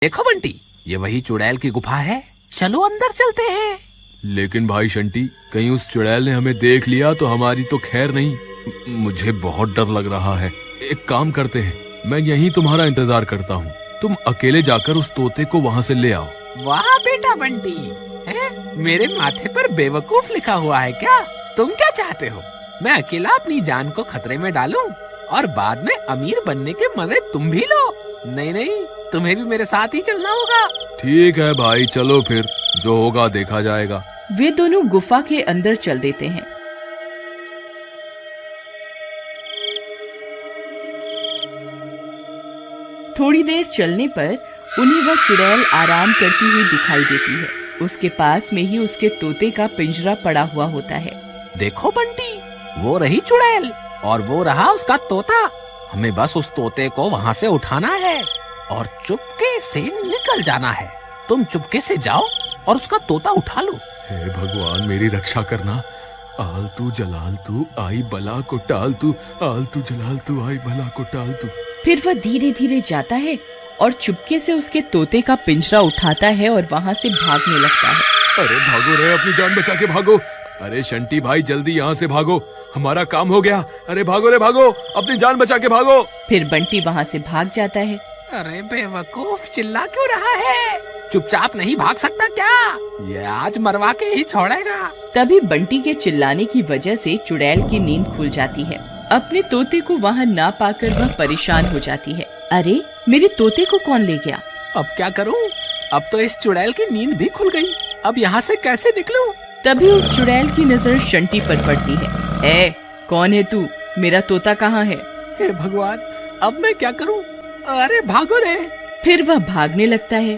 देखो बंटी, ये वही चुड़ैल की गुफा है, चलो अंदर चलते हैं। लेकिन भाई शंटी, कहीं उस चुड़ैल ने हमें देख लिया तो हमारी तो खैर नहीं। मुझे बहुत डर लग रहा है। एक काम करते हैं, मैं यहीं तुम्हारा इंतजार करता हूँ। तुम अकेले जाकर उस तोते को वहाँ से ले आओ। वाह बेटा बंटी, मेरे माथे पर बेवकूफ लिखा हुआ है क्या? तुम क्या चाहते हो? मैं अकेला अपनी जान को खतरे में डालूं और बाद में अमीर बनने के मजे तुम भी लो? नहीं नहीं, तुम्हें भी मेरे साथ ही चलना होगा। ठीक है भाई, चलो फिर, जो होगा देखा जाएगा। वे दोनों गुफा के अंदर चल देते हैं। थोड़ी देर चलने पर उन्हें वह चुड़ैल आराम करती हुई दिखाई देती है। उसके पास में ही उसके तोते का पिंजरा पड़ा हुआ होता है। देखो बंटी, वो रही चुड़ैल और वो रहा उसका तोता। हमें बस उस तोते को वहाँ से उठाना है और चुपके से निकल जाना है। तुम चुपके से जाओ और उसका तोता उठा लो। हे भगवान, मेरी रक्षा करना। आलतू जलाल तू आई बला को टाल तू, आलतू जलाल तू आई बला को टाल तू। फिर वह धीरे धीरे जाता है और चुपके से उसके तोते का पिंजरा उठाता है और वहाँ से भागने लगता है। अरे भागो रे, अपनी जान बचा के भागो। अरे शंटी भाई, जल्दी यहाँ से भागो, हमारा काम हो गया। अरे भागो रे भागो, अपनी जान बचा के भागो। फिर बंटी वहाँ से भाग जाता है। अरे बेवकूफ, चिल्ला क्यों रहा है? चुपचाप नहीं भाग सकता क्या? ये आज मरवा के ही छोड़ेगा। तभी बंटी के चिल्लाने की वजह से चुड़ैल की नींद खुल जाती है। अपने तोते को वहाँ ना पाकर वह परेशान हो जाती है। अरे, मेरे तोते को कौन ले गया? अब क्या करूं? अब तो इस चुड़ैल की नींद भी खुल गई। अब यहाँ से कैसे निकलूं? तभी उस चुड़ैल की नजर शंटी पर पड़ती है। ए, कौन है तू? मेरा तोता कहाँ है? हे भगवान, अब मैं क्या करूं? अरे भागो रे। फिर वह भागने लगता है।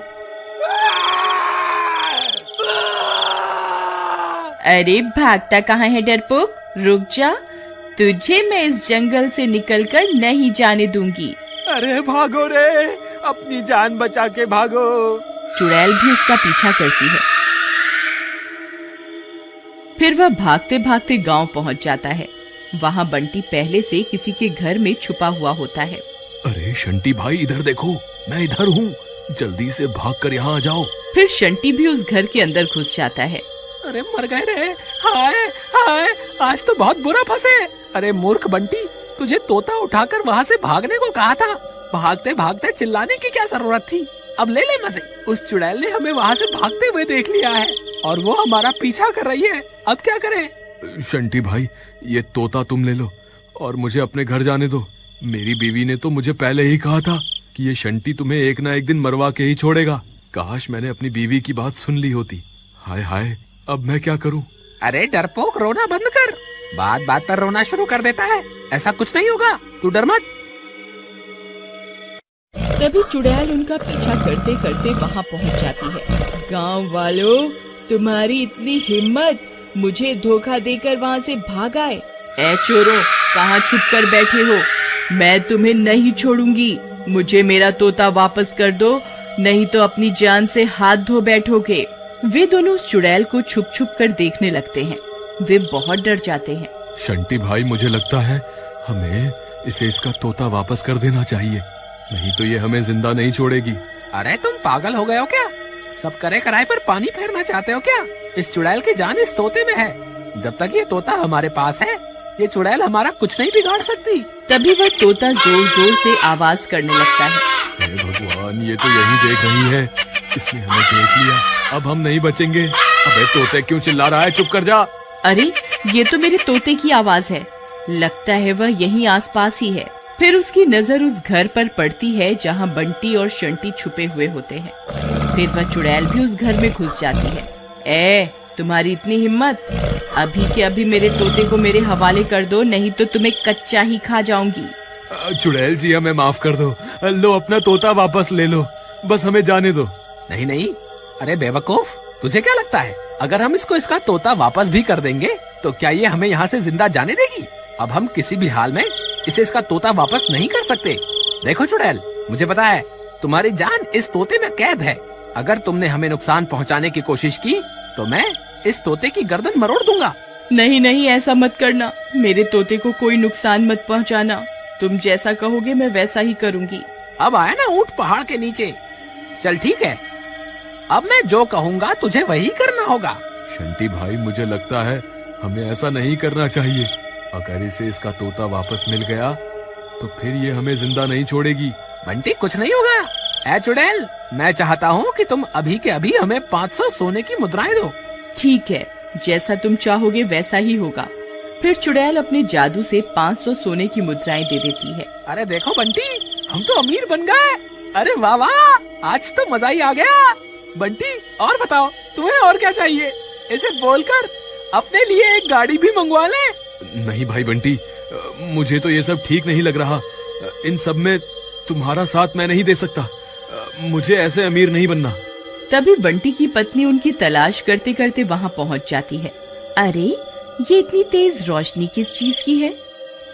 अरे भागता कहाँ है डरपोक? रुक जा, तुझे मैं इस जंगल से निकलकर नहीं जाने दूंगी। अरे भागो रे, अपनी जान बचा के भागो। चुड़ैल भी उसका पीछा करती है। फिर वह भागते भागते गांव पहुंच जाता है। वहां बंटी पहले से किसी के घर में छुपा हुआ होता है। अरे शंटी भाई, इधर देखो, मैं इधर हूँ, जल्दी से भागकर यहाँ आ जाओ। फिर शंटी भी उस घर के अंदर घुस जाता है। अरे मर गए रे, हाय हाय, आज तो बहुत बुरा फंसे। अरे मूर्ख बंटी, तुझे तोता उठाकर वहाँ से भागने को कहा था। भागते भागते चिल्लाने की क्या जरूरत थी? अब ले ले मजे। उस चुड़ैल ने हमें वहाँ से भागते हुए देख लिया है और वो हमारा पीछा कर रही है। अब क्या करें? शंटी भाई, ये तोता तुम ले लो और मुझे अपने घर जाने दो। मेरी बीवी ने तो मुझे पहले ही कहा था कि ये शंटी तुम्हें एक ना एक दिन मरवा के ही छोड़ेगा। काश मैंने अपनी बीवी की बात सुन ली होती। हाय हाय, अब मैं क्या करूं? अरे डरपोक, रोना बंद कर। बात बात पर रोना शुरू कर देता है। ऐसा कुछ नहीं होगा, तू डर मत। तभी चुड़ैल उनका पीछा करते करते वहाँ पहुँच जाती है। गांव वालों, तुम्हारी इतनी हिम्मत, मुझे धोखा देकर वहाँ से भाग आए। ए चोरों, कहाँ छुप कर बैठे हो? मैं तुम्हें नहीं छोड़ूंगी। मुझे मेरा तोता वापस कर दो, नहीं तो अपनी जान से हाथ धो बैठोगे। वे दोनों उस चुड़ैल को छुप छुप कर देखने लगते हैं। वे बहुत डर जाते हैं। शंटी भाई, मुझे लगता है हमें इसे इसका तोता वापस कर देना चाहिए, नहीं तो ये हमें जिंदा नहीं छोड़ेगी। अरे तुम पागल हो गए हो क्या? सब करे कराए पर पानी फेरना चाहते हो क्या? इस चुड़ैल की जान इस तोते में है। जब तक ये तोता हमारे पास है, ये चुड़ैल हमारा कुछ नहीं बिगाड़ सकती। तभी वह तोता जोर जोर से आवाज करने लगता है। हे भगवान, ये तो यही देख रही है, इसने हमें देख लिया, अब हम नहीं बचेंगे। अबे तोते, क्यों चिल्ला रहा है? चुप कर जा। अरे, ये तो मेरे तोते की आवाज है। लगता है वह यहीं आसपास ही है। फिर उसकी नजर उस घर पर पड़ती है जहाँ बंटी और शंटी छुपे हुए होते हैं। फिर वह चुड़ैल भी उस घर में घुस जाती है। ए, तुम्हारी इतनी हिम्मत? अभी के अभी मेरे तोते को मेरे हवाले कर दो, नहीं तो तुम्हें कच्चा ही खा जाऊंगी। चुड़ैल जी, हमें माफ कर दो। लो, अपना तोता वापस ले लो, बस हमें जाने दो। नहीं नहीं, अरे बेवकूफ, तुझे क्या लगता है अगर हम इसको इसका तोता वापस भी कर देंगे तो क्या ये हमें यहाँ से जिंदा जाने देगी? अब हम किसी भी हाल में इसे इसका तोता वापस नहीं कर सकते। देखो चुड़ैल, मुझे पता है तुम्हारी जान इस तोते में कैद है। अगर तुमने हमें नुकसान पहुँचाने की कोशिश की तो मैं इस तोते की गर्दन मरोड़ दूंगा। नहीं नहीं, ऐसा मत करना। मेरे तोते को कोई नुकसान मत पहुंचाना। तुम जैसा कहोगे मैं वैसा ही करूंगी। अब आया ना ऊंट पहाड़ के नीचे। चल ठीक है, अब मैं जो कहूँगा तुझे वही करना होगा। शंटी भाई, मुझे लगता है हमें ऐसा नहीं करना चाहिए। अगर इसे इसका तोता वापस मिल गया तो फिर ये हमें जिंदा नहीं छोड़ेगी। बंटी कुछ नहीं होगा। ए चुड़ैल, मैं चाहता हूँ कि तुम अभी के अभी हमें 500 सोने की मुद्राएं दो। ठीक है, जैसा तुम चाहोगे वैसा ही होगा। फिर चुड़ैल अपने जादू से 500 सोने की मुद्राएं दे देती है। अरे देखो बंटी, हम तो अमीर बन गए। अरे वाह वाह, आज तो मजा ही आ गया। बंटी और बताओ, तुम्हें और क्या चाहिए? इसे बोलकर अपने लिए एक गाड़ी भी मंगवा ले। नहीं भाई बंटी, मुझे तो ये सब ठीक नहीं लग रहा। इन सब में तुम्हारा साथ मैं नहीं दे सकता। मुझे ऐसे अमीर नहीं बनना। तभी बंटी की पत्नी उनकी तलाश करते करते वहाँ पहुँच जाती है। अरे, ये इतनी तेज रोशनी किस चीज की है?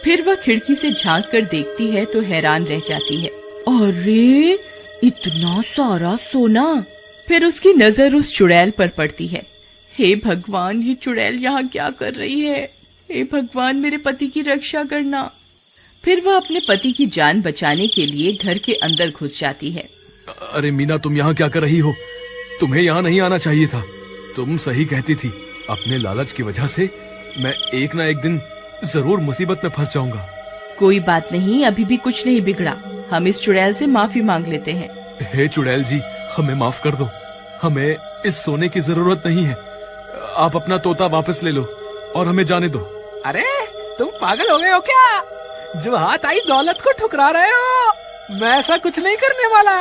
फिर वह खिड़की से झांक कर देखती है तो हैरान रह जाती है। अरे, इतना सारा सोना! फिर उसकी नजर उस चुड़ैल पर पड़ती है। हे भगवान, ये चुड़ैल यहाँ क्या कर रही है? हे भगवान, मेरे पति की रक्षा करना। फिर वह अपने पति की जान बचाने के लिए घर के अंदर घुस जाती है। अरे मीना, तुम यहाँ क्या कर रही हो? तुम्हें यहाँ नहीं आना चाहिए था। तुम सही कहती थी। अपने लालच की वजह से मैं एक ना एक दिन जरूर मुसीबत में फंस जाऊंगा। कोई बात नहीं, अभी भी कुछ नहीं बिगड़ा। हम इस चुड़ैल से माफी मांग लेते हैं। हे चुड़ैल जी, हमें माफ कर दो। हमें इस सोने की जरूरत नहीं है। आप अपना तोता वापस ले लो और हमें जाने दो। अरे तुम पागल हो गए हो क्या? जो हाथ आई दौलत को ठुकरा रहे हो। मैं ऐसा कुछ नहीं करने वाला।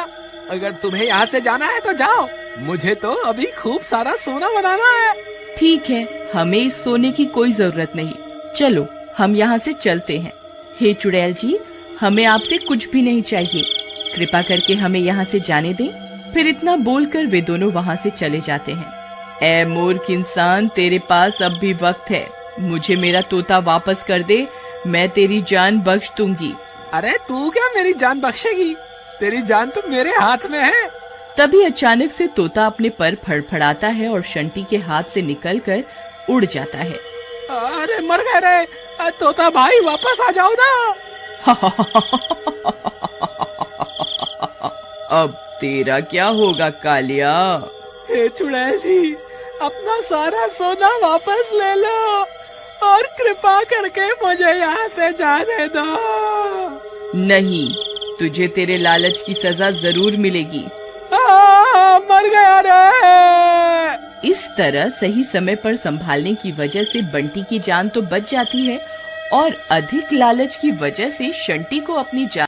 अगर तुम्हें यहाँ से जाना है तो जाओ, मुझे तो अभी खूब सारा सोना बनाना है। ठीक है, हमें इस सोने की कोई जरूरत नहीं। चलो, हम यहाँ से चलते हैं। हे चुड़ैल जी, हमें आपसे कुछ भी नहीं चाहिए। कृपा करके हमें यहाँ से जाने दें। फिर इतना बोलकर वे दोनों वहाँ से चले जाते हैं। ए मूर्ख इंसान, तेरे पास अब भी वक्त है। मुझे मेरा तोता वापस कर दे, मैं तेरी जान बख्श दूंगी। अरे तू क्या मेरी जान बख्शेगी? तेरी जान तो मेरे हाथ में है। तभी अचानक से तोता अपने पर फड़फड़ाता है और शंटी के हाथ से निकलकर उड़ जाता है। अरे मर गए रे तोता भाई, वापस आ जाओ ना। अब तेरा क्या होगा कालिया? हे चुड़ैल जी, अपना सारा सोना वापस ले लो और कृपा करके मुझे यहाँ से जाने दो। नहीं, तुझे तेरे लालच की सजा जरूर मिलेगी। मर गया रे। इस तरह सही समय पर संभालने की वजह से बंटी की जान तो बच जाती है और अधिक लालच की वजह से शंटी को अपनी जान